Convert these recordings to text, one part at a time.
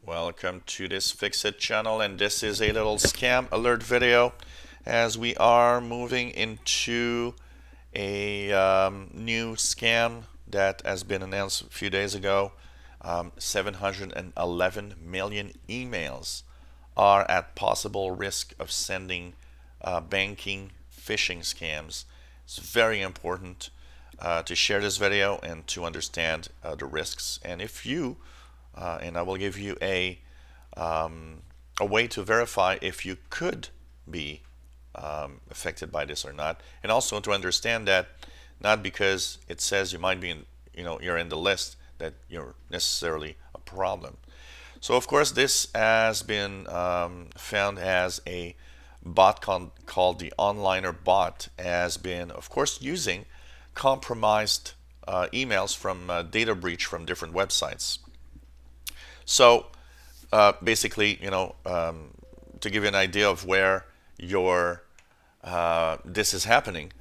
Welcome to this FIXIT channel, and this is a little scam alert video as we are moving into a new scam that has been announced a few days ago. 711 million emails are at possible risk of sending banking phishing scams. It's very important to share this video and to understand the risks. And if you and I will give you a way to verify if you could be affected by this or not, and also to understand that not because it says you might be in, you're in the list, that you're necessarily a problem. So of course this has been found as a bot called the onliner bot, has been of course using compromised emails from data breach from different websites. So basically, to give you an idea of where your this is happening,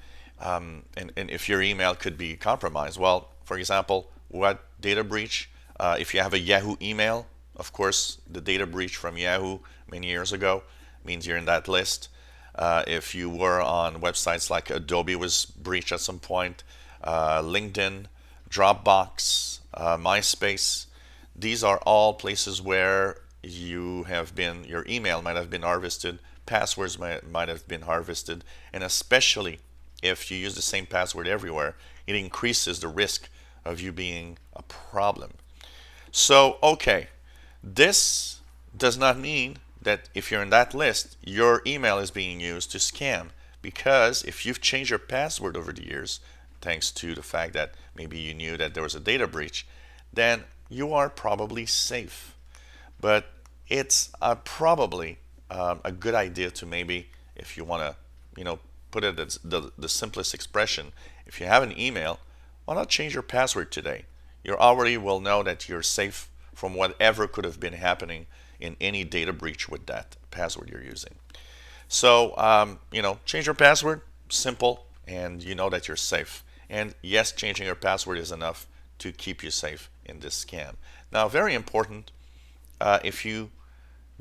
and if your email could be compromised. Well, for example, what data breach? If you have a Yahoo email, of course, the data breach from Yahoo many years ago means you're in that list. If you were on websites like Adobe was breached at some point, LinkedIn, Dropbox, MySpace. These are all places where your email might have been harvested, passwords might have been harvested, and especially if you use the same password everywhere, it increases the risk of you being a problem. So, okay, this does not mean that if you're in that list, your email is being used to scam, because if you've changed your password over the years, thanks to the fact that maybe you knew that there was a data breach, then you are probably safe. But it's probably a good idea to maybe, if you want to, put it as the simplest expression, if you have an email, why not change your password today? You already will know that you're safe from whatever could have been happening in any data breach with that password you're using. So, change your password, simple, and you know that you're safe. And yes, changing your password is enough to keep you safe in this scam. Now, very important, if you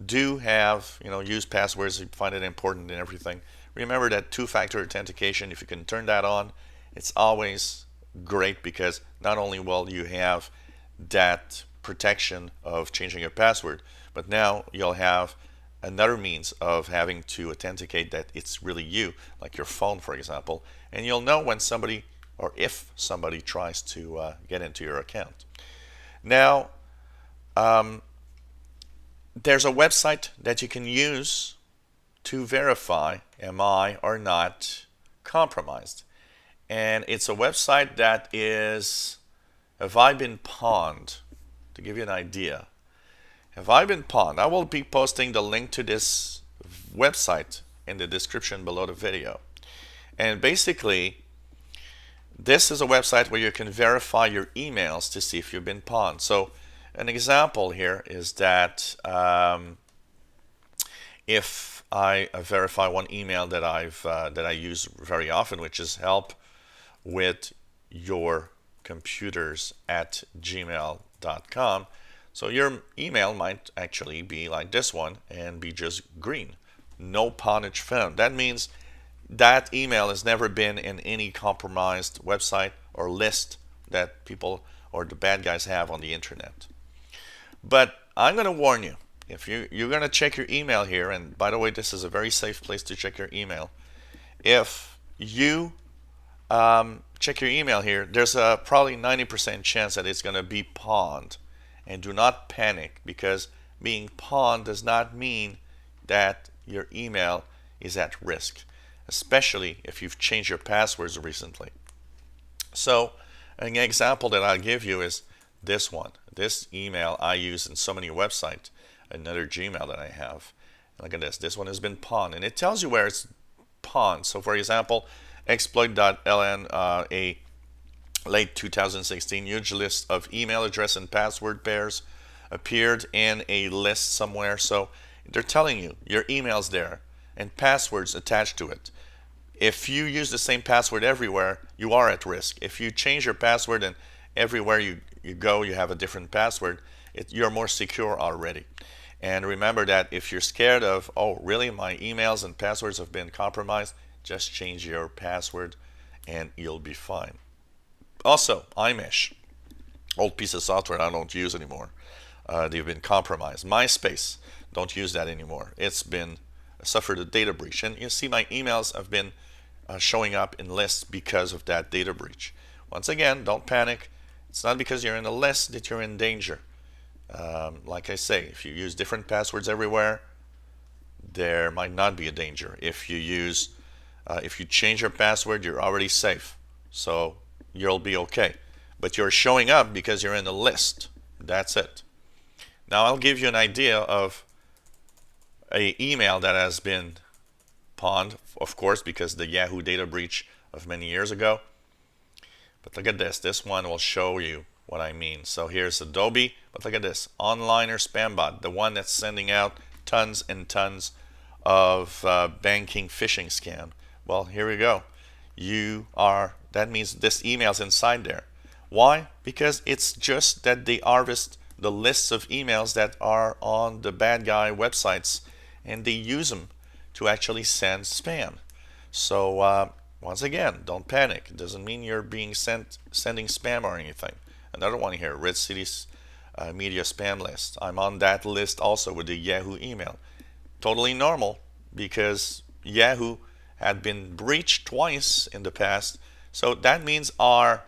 do have, use passwords, you find it important in everything, remember that two-factor authentication, if you can turn that on, it's always great, because not only will you have that protection of changing your password, but now you'll have another means of having to authenticate that it's really you, like your phone, for example, and you'll know when somebody, or if somebody tries to get into your account. Now, there's a website that you can use to verify am I or not compromised. And it's a website that is Have I Been Pawned? To give you an idea, Have I Been Pawned? I will be posting the link to this website in the description below the video. And basically, this is a website where you can verify your emails to see if you've been pawned. So an example here is that if I verify one email that I use very often, which is help with your computers at gmail.com. So your email might actually be like this one and be just green. No pawnage found. That means that email has never been in any compromised website or list that people or the bad guys have on the internet. But I'm going to warn you, if you're going to check your email here, and by the way, this is a very safe place to check your email. If you check your email here, there's a probably 90% chance that it's going to be pawned. And do not panic, because being pawned does not mean that your email is at risk, especially if you've changed your passwords recently. So an example that I'll give you is this one. This email I use in so many websites, another Gmail that I have. Look at this. This one has been pawned, and it tells you where it's pawned. So for example, exploit.ln, a late 2016 huge list of email address and password pairs appeared in a list somewhere. So they're telling you your email's there and passwords attached to it. If you use the same password everywhere, you are at risk. If you change your password and everywhere you go you have a different password, you're more secure already. And remember that if you're scared of, oh, really, my emails and passwords have been compromised, just change your password and you'll be fine. Also, iMesh, old piece of software I don't use anymore. They've been compromised. MySpace, don't use that anymore. It's been suffered a data breach. And you see my emails have been showing up in lists because of that data breach. Once again, don't panic. It's not because you're in a list that you're in danger. Like I say, if you use different passwords everywhere, there might not be a danger. If you change your password, you're already safe. So you'll be okay. But you're showing up because you're in the list. That's it. Now I'll give you an idea of an email that has been pawned, of course, because the Yahoo data breach of many years ago. But look at this. This one will show you what I mean. So here's Adobe, but look at this. Onliner spam bot, the one that's sending out tons and tons of banking phishing scam. Well, here we go. That means this email's inside there. Why? Because it's just that they harvest the lists of emails that are on the bad guy websites and they use them to actually send spam. So once again, don't panic. It doesn't mean you're sending spam or anything. Another one here, Red City's media spam list. I'm on that list also with the Yahoo email. Totally normal because Yahoo had been breached twice in the past. So that means our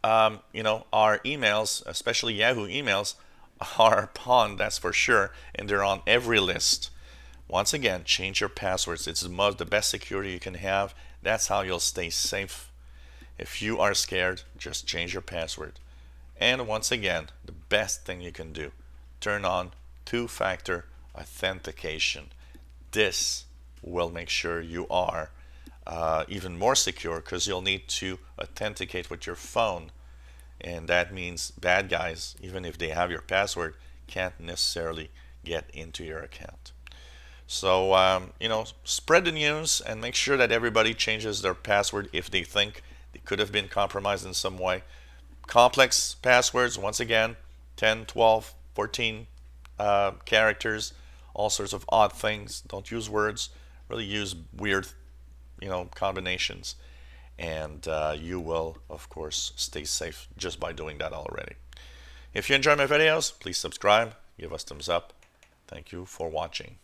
emails, especially Yahoo emails, are pawned, that's for sure, and they're on every list. Once again, change your passwords. It's the best security you can have. That's how you'll stay safe. If you are scared, just change your password. And once again, the best thing you can do, turn on two-factor authentication. This will make sure you are even more secure because you'll need to authenticate with your phone. And that means bad guys, even if they have your password, can't necessarily get into your account. So, spread the news and make sure that everybody changes their password if they think they could have been compromised in some way. Complex passwords, once again, 10, 12, 14 characters, all sorts of odd things. Don't use words, really use weird, combinations. And you will, of course, stay safe just by doing that already. If you enjoy my videos, please subscribe, give us thumbs up. Thank you for watching.